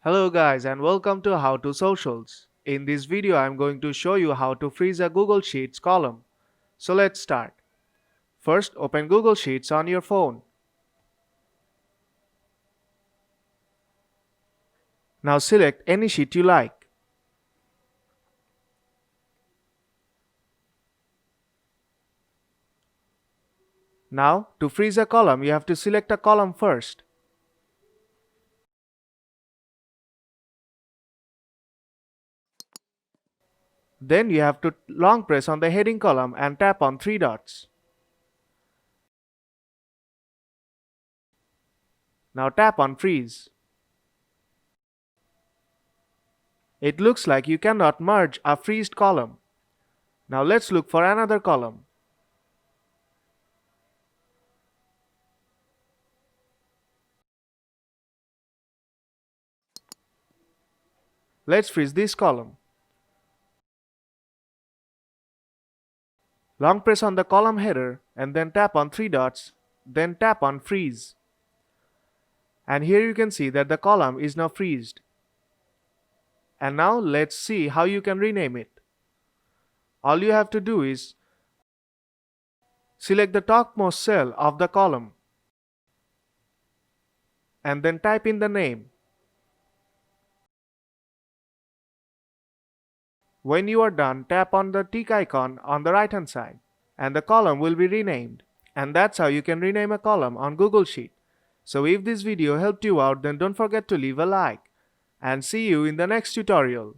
Hello guys and welcome to How to Socials. In this video I'm going to show you how to freeze a Google Sheets column. So let's start. First open Google Sheets on your phone. Now select any sheet you like. Now to freeze a column you have to select a column first. Then you have to long press on the heading column and tap on three dots. Now tap on freeze. It looks like you cannot merge a freezed column. Now let's look for another column. Let's freeze this column. Long press on the column header and then tap on three dots, then tap on freeze. And here you can see that the column is now freezed. And now let's see how you can rename it. All you have to do is select the topmost cell of the column and then type in the name. When you are done, tap on the tick icon on the right hand side and the column will be renamed. And that's how you can rename a column on Google Sheet. So if this video helped you out, then don't forget to leave a like and see you in the next tutorial.